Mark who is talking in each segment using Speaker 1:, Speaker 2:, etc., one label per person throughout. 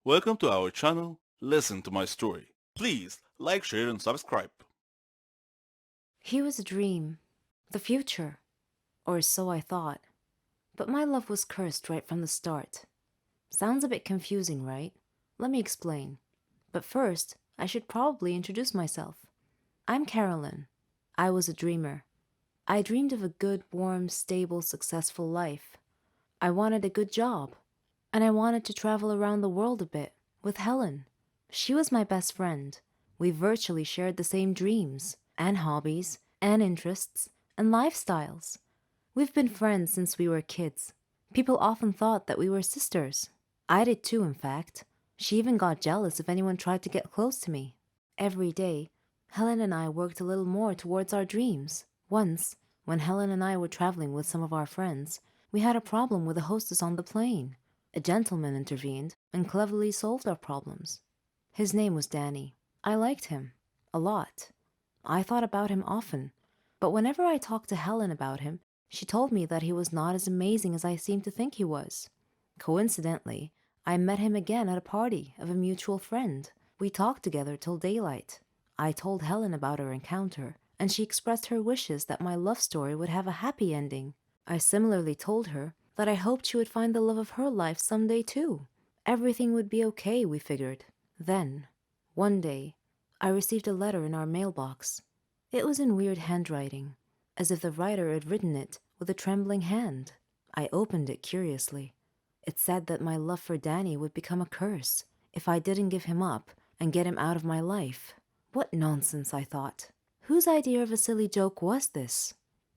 Speaker 1: Welcome to our channel, Listen to My Story. Please like, share and subscribe.
Speaker 2: He was a dream, the future, or so I thought. But my love was cursed right from the start. Sounds a bit confusing, right? Let me explain. But first, I should probably introduce myself. I'm Carolyn. I was a dreamer. I dreamed of a good, warm, stable, successful life. I wanted a good job. And I wanted to travel around the world a bit with Helen. She was my best friend. We virtually shared the same dreams, and hobbies, and interests, and lifestyles. We've been friends since we were kids. People often thought that we were sisters. I did too, in fact. She even got jealous if anyone tried to get close to me. Every day, Helen and I worked a little more towards our dreams. Once, when Helen and I were traveling with some of our friends, we had a problem with the hostess on the plane. A gentleman intervened and cleverly solved our problems. His name was Danny. I liked him. A lot. I thought about him often. But whenever I talked to Helen about him, she told me that he was not as amazing as I seemed to think he was. Coincidentally, I met him again at a party of a mutual friend. We talked together till daylight. I told Helen about our encounter, and she expressed her wishes that my love story would have a happy ending. I similarly told her that I hoped she would find the love of her life someday too. Everything would be okay, we figured. Then, one day, I received a letter in our mailbox. It was in weird handwriting, as if the writer had written it with a trembling hand. I opened it curiously. It said that my love for Danny would become a curse if I didn't give him up and get him out of my life. What nonsense, I thought. Whose idea of a silly joke was this?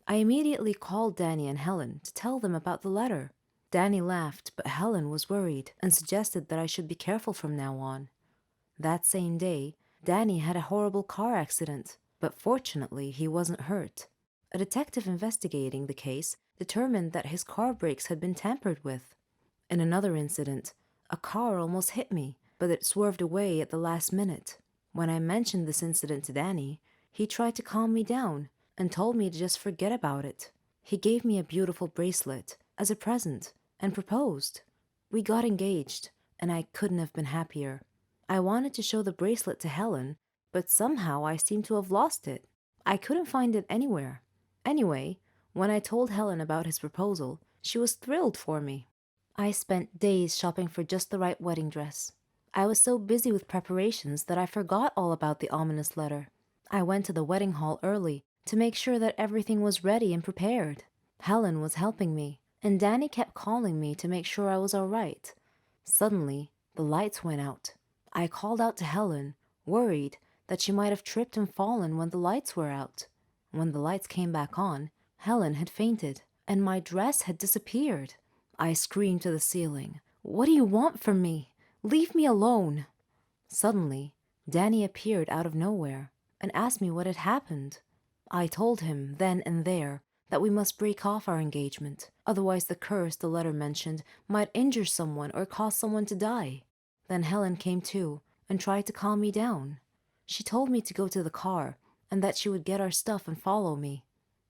Speaker 2: I immediately called Danny and Helen to tell them about the letter. Danny laughed, but Helen was worried and suggested that I should be careful from now on. That same day, Danny had a horrible car accident, but fortunately he wasn't hurt. A detective investigating the case determined that his car brakes had been tampered with. In another incident, a car almost hit me, but it swerved away at the last minute. When I mentioned this incident to Danny, he tried to calm me down and told me to just forget about it. He gave me a beautiful bracelet as a present and proposed. We got engaged, and I couldn't have been happier. I wanted to show the bracelet to Helen, but somehow I seemed to have lost it. I couldn't find it anywhere. Anyway, when I told Helen about his proposal, she was thrilled for me. I spent days shopping for just the right wedding dress. I was so busy with preparations that I forgot all about the ominous letter. I went to the wedding hall early to make sure that everything was ready and prepared. Helen was helping me, and Danny kept calling me to make sure I was all right. Suddenly, the lights went out. I called out to Helen, worried that she might have tripped and fallen when the lights were out. When the lights came back on, Helen had fainted, and my dress had disappeared. I screamed to the ceiling, "What do you want from me? Leave me alone!" Suddenly, Danny appeared out of nowhere and asked me what had happened. I told him then and there that we must break off our engagement, otherwise the curse the letter mentioned might injure someone or cause someone to die. Then Helen came too and tried to calm me down. She told me to go to the car and that she would get our stuff and follow me.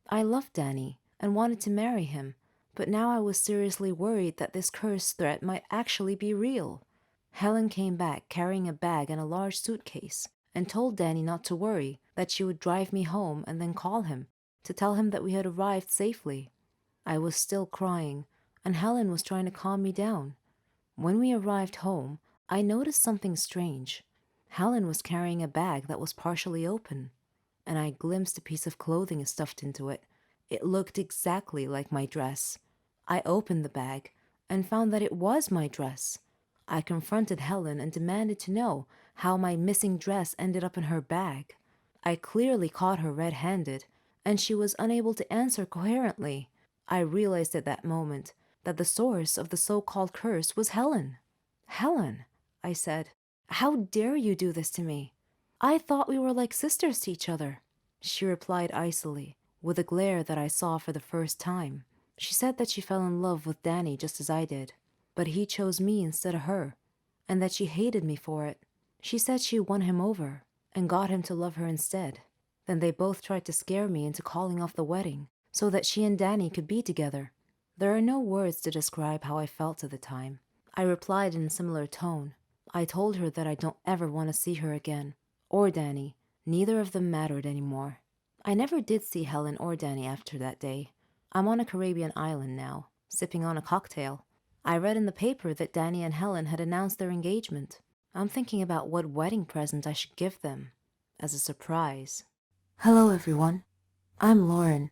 Speaker 2: I loved Danny and wanted to marry him, but now I was seriously worried that this curse threat might actually be real. Helen came back carrying a bag and a large suitcase and told Danny not to worry, that she would drive me home and then call him to tell him that we had arrived safely. I was still crying, and Helen was trying to calm me down. When we arrived home, I noticed something strange. Helen was carrying a bag that was partially open, and I glimpsed a piece of clothing stuffed into it. It looked exactly like my dress. I opened the bag and found that it was my dress. I confronted Helen and demanded to know how my missing dress ended up in her bag. I clearly caught her red-handed, and she was unable to answer coherently. I realized at that moment that the source of the so-called curse was Helen. "Helen," I said, "how dare you do this to me? I thought we were like sisters to each other." She replied icily, with a glare that I saw for the first time. She said that she fell in love with Danny just as I did, but he chose me instead of her, and that she hated me for it. She said she won him over and got him to love her instead. Then they both tried to scare me into calling off the wedding so that she and Danny could be together. There are no words to describe how I felt at the time. I replied in a similar tone. I told her that I don't ever want to see her again, or Danny. Neither of them mattered anymore. I never did see Helen or Danny after that day. I'm on a Caribbean island now, sipping on a cocktail. I read in the paper that Danny and Helen had announced their engagement. I'm thinking about what wedding present I should give them, as a surprise. Hello, everyone. I'm Lauren.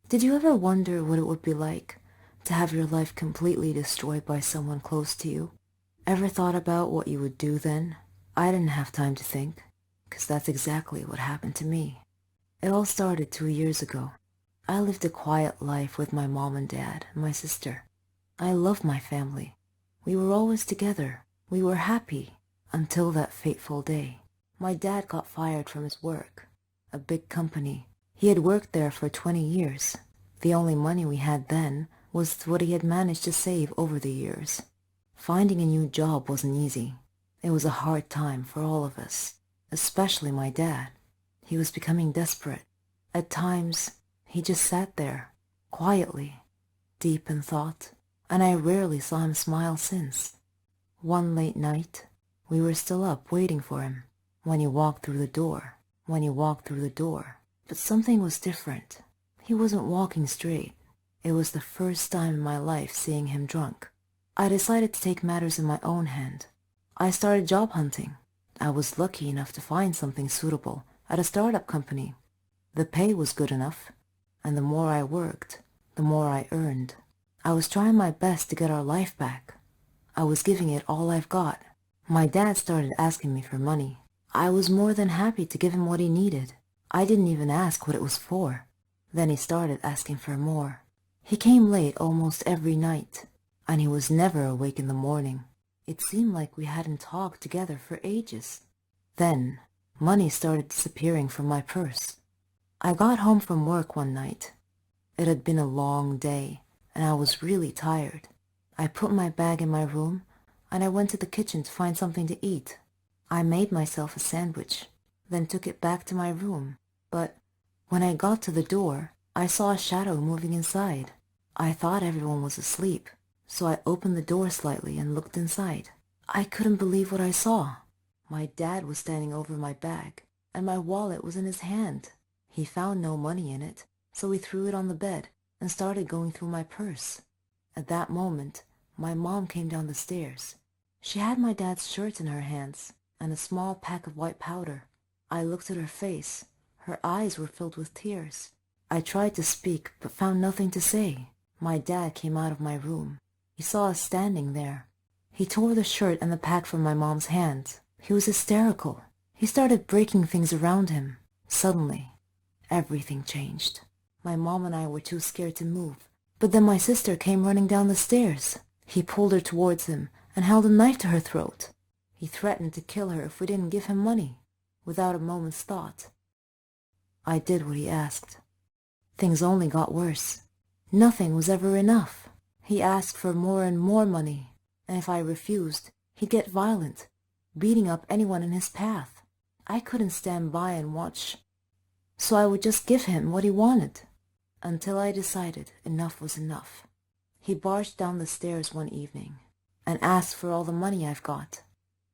Speaker 2: Did you ever wonder what it would be like to have your life completely destroyed by someone close to you? Ever thought about what you would do then? I didn't have time to think, 'cause that's exactly what happened to me. It all started 2 years ago. I lived a quiet life with my mom and dad and my sister. I loved my family. We were always together. We were happy until that fateful day. My dad got fired from his work, a big company. He had worked there for 20 years. The only money we had then was what he had managed to save over the years. Finding a new job wasn't easy. It was a hard time for all of us, especially my dad. He was becoming desperate. At times, he just sat there, quietly, deep in thought, and I rarely saw him smile since. One late night, we were still up waiting for him when he walked through the door. But something was different. He wasn't walking straight. It was the first time in my life seeing him drunk. I decided to take matters in my own hand. I started job hunting. I was lucky enough to find something suitable at a startup company. The pay was good enough, and the more I worked, the more I earned. I was trying my best to get our life back. I was giving it all I've got. My dad started asking me for money. I was more than happy to give him what he needed. I didn't even ask what it was for. Then he started asking for more. He came late almost every night, and he was never awake in the morning. It seemed like we hadn't talked together for ages. Then, money started disappearing from my purse. I got home from work one night. It had been a long day, and I was really tired. I put my bag in my room, and I went to the kitchen to find something to eat. I made myself a sandwich, then took it back to my room. But when I got to the door, I saw a shadow moving inside. I thought everyone was asleep, so I opened the door slightly and looked inside. I couldn't believe what I saw. My dad was standing over my bag, and my wallet was in his hand. He found no money in it, so he threw it on the bed and started going through my purse. At that moment, my mom came down the stairs. She had my dad's shirt in her hands and a small pack of white powder. I looked at her face. Her eyes were filled with tears. I tried to speak, but found nothing to say. My dad came out of my room. He saw us standing there. He tore the shirt and the pack from my mom's hands. He was hysterical. He started breaking things around him. Suddenly, everything changed. My mom and I were too scared to move. But then my sister came running down the stairs. He pulled her towards him and held a knife to her throat. He threatened to kill her if we didn't give him money, without a moment's thought. I did what he asked. Things only got worse. Nothing was ever enough. He asked for more and more money, and if I refused, he'd get violent, beating up anyone in his path. I couldn't stand by and watch, so I would just give him what he wanted, until I decided enough was enough. He barged down the stairs one evening and asked for all the money I've got.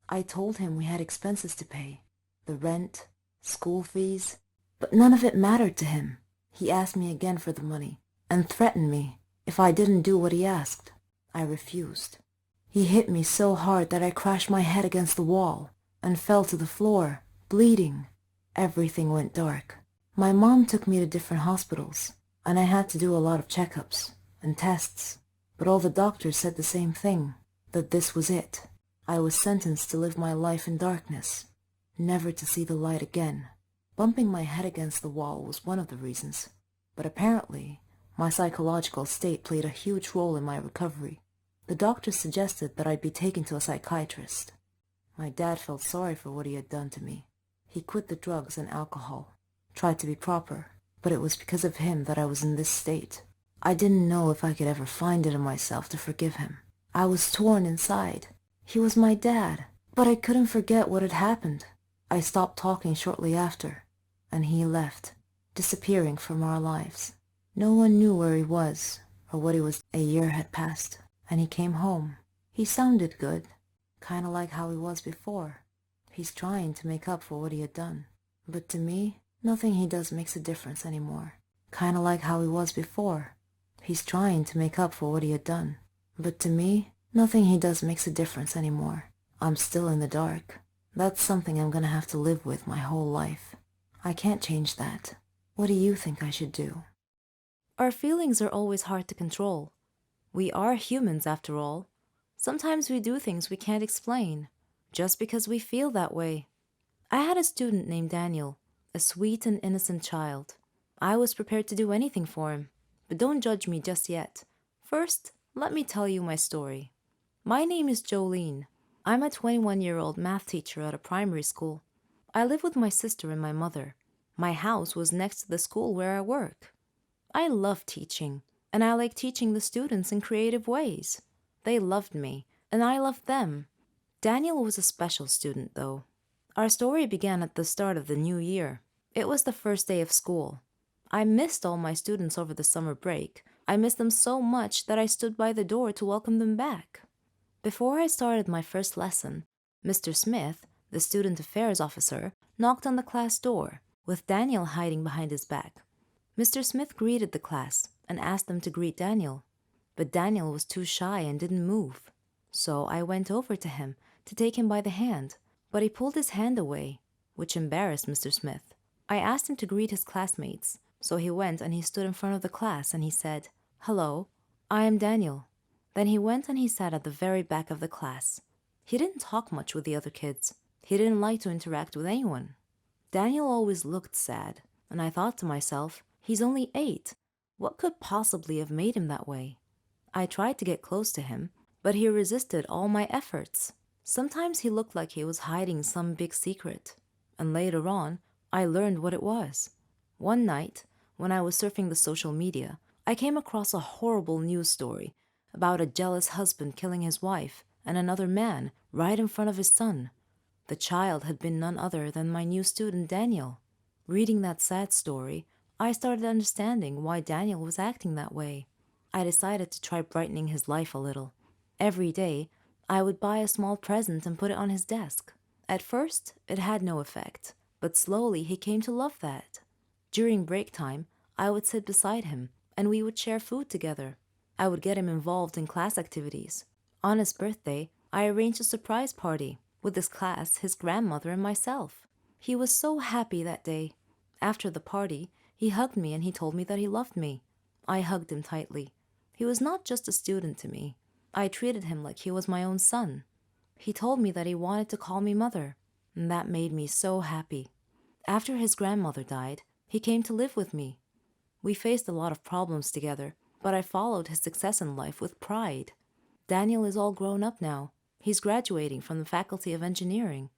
Speaker 2: I told him we had expenses to pay, the rent, school fees, but none of it mattered to him. He asked me again for the money and threatened me if I didn't do what he asked. I refused. He hit me so hard that I crashed my head against the wall and fell to the floor, bleeding. Everything went dark. My mom took me to different hospitals, and I had to do a lot of checkups and tests, but all the doctors said the same thing, that this was it. I was sentenced to live my life in darkness, never to see the light again. Bumping my head against the wall was one of the reasons, but apparently my psychological state played a huge role in my recovery. The doctors suggested that I'd be taken to a psychiatrist. My dad felt sorry for what he had done to me. He quit the drugs and alcohol, tried to be proper, but it was because of him that I was in this state. I didn't know if I could ever find it in myself to forgive him. I was torn inside. He was my dad, but I couldn't forget what had happened. I stopped talking shortly after, and he left, disappearing from our lives. No one knew where he was or what he was. A year had passed, and he came home. He sounded good, Kinda like how he was before. He's trying to make up for what he had done. But to me, nothing he does makes a difference anymore. Kinda like how he was before. He's trying to make up for what he had done. But to me, nothing he does makes a difference anymore. I'm still in the dark. That's something I'm gonna have to live with my whole life. I can't change that. What do you think I should do? Our feelings are always hard to control. We are humans after all. Sometimes we do things we can't explain, just because we feel that way. I had a student named Daniel, a sweet and innocent child. I was prepared to do anything for him, but don't judge me just yet. First, let me tell you my story. My name is Jolene. I'm a 21-year-old math teacher at a primary school. I live with my sister and my mother. My house was next to the school where I work. I love teaching, and I like teaching the students in creative ways. They loved me, and I loved them. Daniel was a special student, though. Our story began at the start of the new year. It was the first day of school. I missed all my students over the summer break. I missed them so much that I stood by the door to welcome them back. Before I started my first lesson, Mr. Smith, the student affairs officer, knocked on the class door, with Daniel hiding behind his back. Mr. Smith greeted the class and asked them to greet Daniel, but Daniel was too shy and didn't move. So I went over to him to take him by the hand, but he pulled his hand away, which embarrassed Mr. Smith. I asked him to greet his classmates, so he went and he stood in front of the class and he said, "Hello, I am Daniel." Then he went and he sat at the very back of the class. He didn't talk much with the other kids. He didn't like to interact with anyone. Daniel always looked sad, and I thought to myself, he's only 8. What could possibly have made him that way? I tried to get close to him, but he resisted all my efforts. Sometimes he looked like he was hiding some big secret, and later on, I learned what it was. One night, when I was surfing the social media, I came across a horrible news story about a jealous husband killing his wife and another man right in front of his son. The child had been none other than my new student Daniel. Reading that sad story, I started understanding why Daniel was acting that way. I decided to try brightening his life a little. Every day, I would buy a small present and put it on his desk. At first, it had no effect, but slowly he came to love that. During break time, I would sit beside him, and we would share food together. I would get him involved in class activities. On his birthday, I arranged a surprise party with his class, his grandmother, and myself. He was so happy that day. After the party, he hugged me and he told me that he loved me. I hugged him tightly. He was not just a student to me. I treated him like he was my own son. He told me that he wanted to call me mother, and that made me so happy. After his grandmother died, he came to live with me. We faced a lot of problems together, but I followed his success in life with pride. Daniel is all grown up now. He's graduating from the Faculty of Engineering.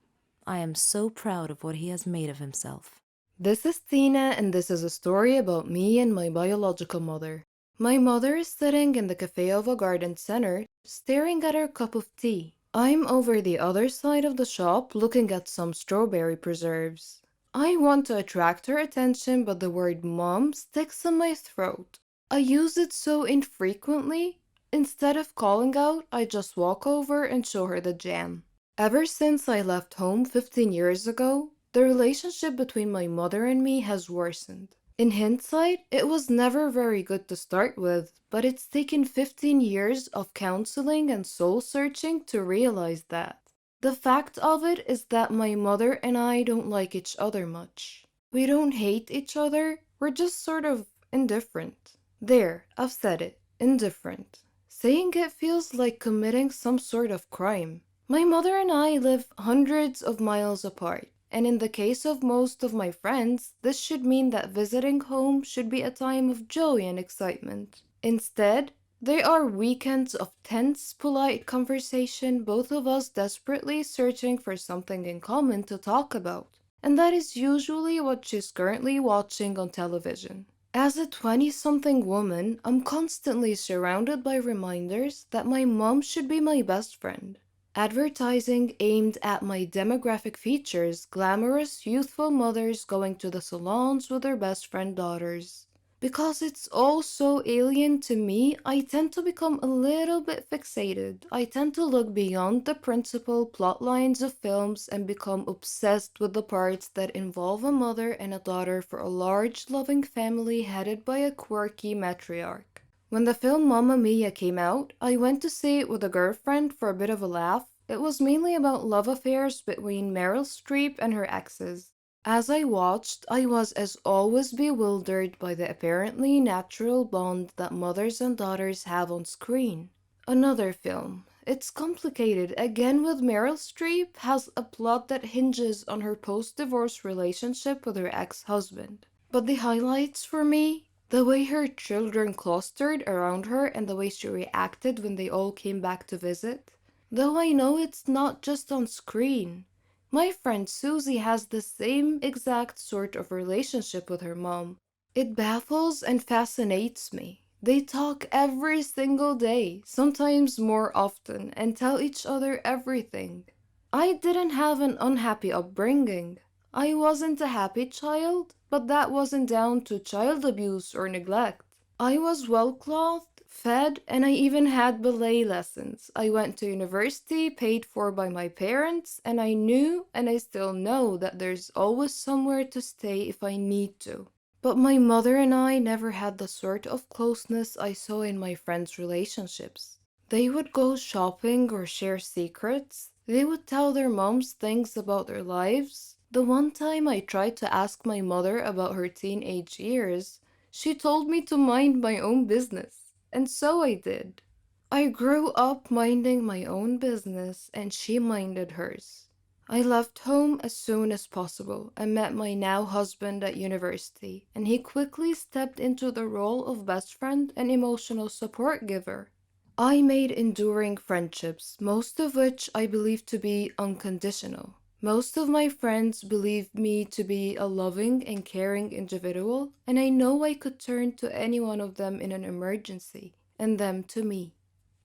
Speaker 2: I am so proud of what he has made of himself.
Speaker 3: This is Tina, and this is a story about me and my biological mother. My mother is sitting in the cafe of a garden center, staring at her cup of tea. I'm over the other side of the shop looking at some strawberry preserves. I want to attract her attention, but the word mom sticks in my throat. I use it so infrequently. Instead of calling out, I just walk over and show her the jam. Ever since I left home 15 years ago, the relationship between my mother and me has worsened. In hindsight, it was never very good to start with, but it's taken 15 years of counseling and soul searching to realize that. The fact of it is that my mother and I don't like each other much. We don't hate each other, we're just sort of indifferent. There, I've said it, indifferent. Saying it feels like committing some sort of crime. My mother and I live hundreds of miles apart, and in the case of most of my friends, this should mean that visiting home should be a time of joy and excitement. Instead, they are weekends of tense, polite conversation, both of us desperately searching for something in common to talk about. And that is usually what she's currently watching on television. As a 20-something woman, I'm constantly surrounded by reminders that my mom should be my best friend. Advertising aimed at my demographic features glamorous, youthful mothers going to the salons with their best friend daughters. Because it's all so alien to me, I tend to become a little bit fixated. I tend to look beyond the principal plot lines of films and become obsessed with the parts that involve a mother and a daughter for a large, loving family headed by a quirky matriarch. When the film Mamma Mia came out, I went to see it with a girlfriend for a bit of a laugh. It was mainly about love affairs between Meryl Streep and her exes. As I watched, I was as always bewildered by the apparently natural bond that mothers and daughters have on screen. Another film. It's complicated, again with Meryl Streep, has a plot that hinges on her post-divorce relationship with her ex-husband. But the highlights for me, the way her children clustered around her and the way she reacted when they all came back to visit. Though I know it's not just on screen. My friend Susie has the same exact sort of relationship with her mom. It baffles and fascinates me. They talk every single day, sometimes more often, and tell each other everything. I didn't have an unhappy upbringing. I wasn't a happy child, but that wasn't down to child abuse or neglect. I was well clothed, fed, and I even had ballet lessons. I went to university paid for by my parents, and I knew and I still know that there's always somewhere to stay if I need to. But my mother and I never had the sort of closeness I saw in my friends' relationships. They would go shopping or share secrets. They would tell their moms things about their lives. The one time I tried to ask my mother about her teenage years, she told me to mind my own business, and so I did. I grew up minding my own business, and she minded hers. I left home as soon as possible and met my now husband at university, and he quickly stepped into the role of best friend and emotional support giver. I made enduring friendships, most of which I believe to be unconditional. Most of my friends believe me to be a loving and caring individual, and I know I could turn to any one of them in an emergency, and them to me.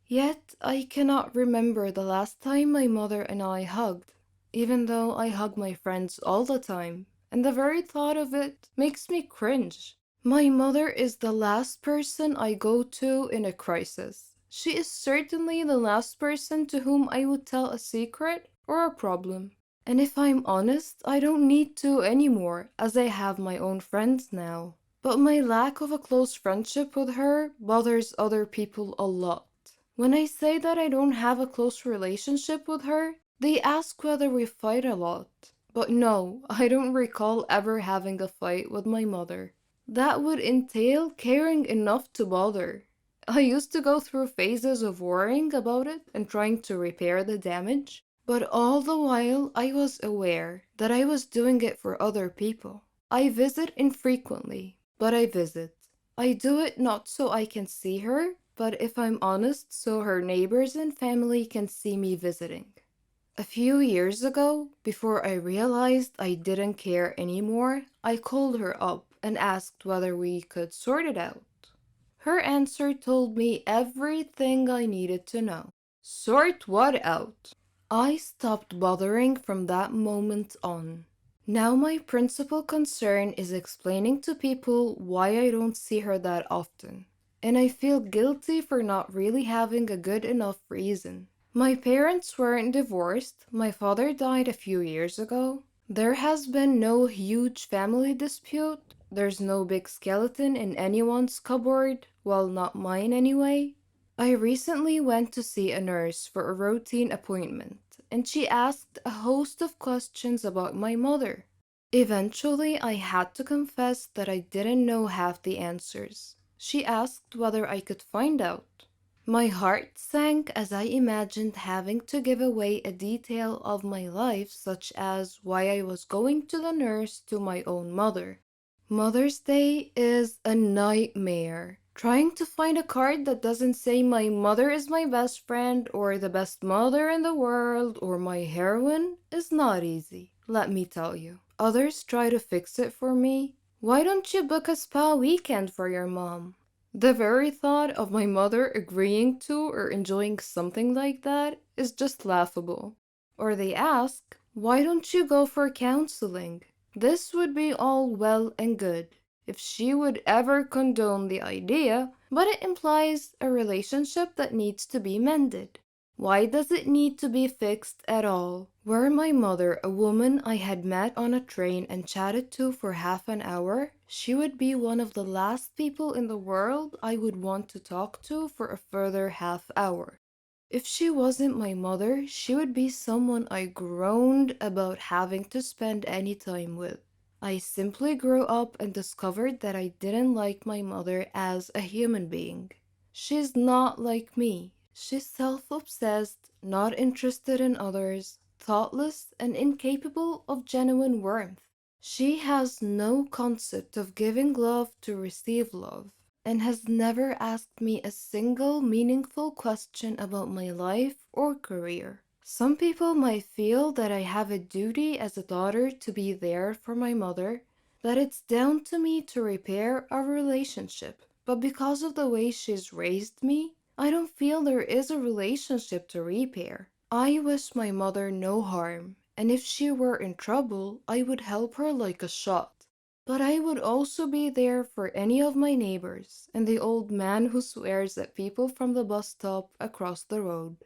Speaker 3: Yet, I cannot remember the last time my mother and I hugged, even though I hug my friends all the time, and the very thought of it makes me cringe. My mother is the last person I go to in a crisis. She is certainly the last person to whom I would tell a secret or a problem. And if I'm honest, I don't need to anymore, as I have my own friends now. But my lack of a close friendship with her bothers other people a lot. When I say that I don't have a close relationship with her, they ask whether we fight a lot. But no, I don't recall ever having a fight with my mother. That would entail caring enough to bother. I used to go through phases of worrying about it and trying to repair the damage. But all the while, I was aware that I was doing it for other people. I visit infrequently, but I visit. I do it not so I can see her, but if I'm honest, so her neighbors and family can see me visiting. A few years ago, before I realized I didn't care anymore, I called her up and asked whether we could sort it out. Her answer told me everything I needed to know. Sort what out? I stopped bothering from that moment on. Now my principal concern is explaining to people why I don't see her that often. And I feel guilty for not really having a good enough reason. My parents weren't divorced. My father died a few years ago. There has been no huge family dispute. There's no big skeleton in anyone's cupboard. Well, not mine anyway. I recently went to see a nurse for a routine appointment, and she asked a host of questions about my mother. Eventually, I had to confess that I didn't know half the answers. She asked whether I could find out. My heart sank as I imagined having to give away a detail of my life, such as why I was going to the nurse to my own mother. Mother's Day is a nightmare. Trying to find a card that doesn't say my mother is my best friend or the best mother in the world or my heroine is not easy, let me tell you. Others try to fix it for me. Why don't you book a spa weekend for your mom? The very thought of my mother agreeing to or enjoying something like that is just laughable. Or they ask, why don't you go for counseling? This would be all well and good. if she would ever condone the idea, but it implies a relationship that needs to be mended. Why does it need to be fixed at all? Were my mother a woman I had met on a train and chatted to for half an hour, she would be one of the last people in the world I would want to talk to for a further half hour. If she wasn't my mother, she would be someone I groaned about having to spend any time with. I simply grew up and discovered that I didn't like my mother as a human being. She's not like me. She's self-obsessed, not interested in others, thoughtless, and incapable of genuine warmth. She has no concept of giving love to receive love, and has never asked me a single meaningful question about my life or career. Some people might feel that I have a duty as a daughter to be there for my mother, that it's down to me to repair our relationship. But because of the way she's raised me, I don't feel there is a relationship to repair. I wish my mother no harm, and if she were in trouble, I would help her like a shot. But I would also be there for any of my neighbors and the old man who swears at people from the bus stop across the road.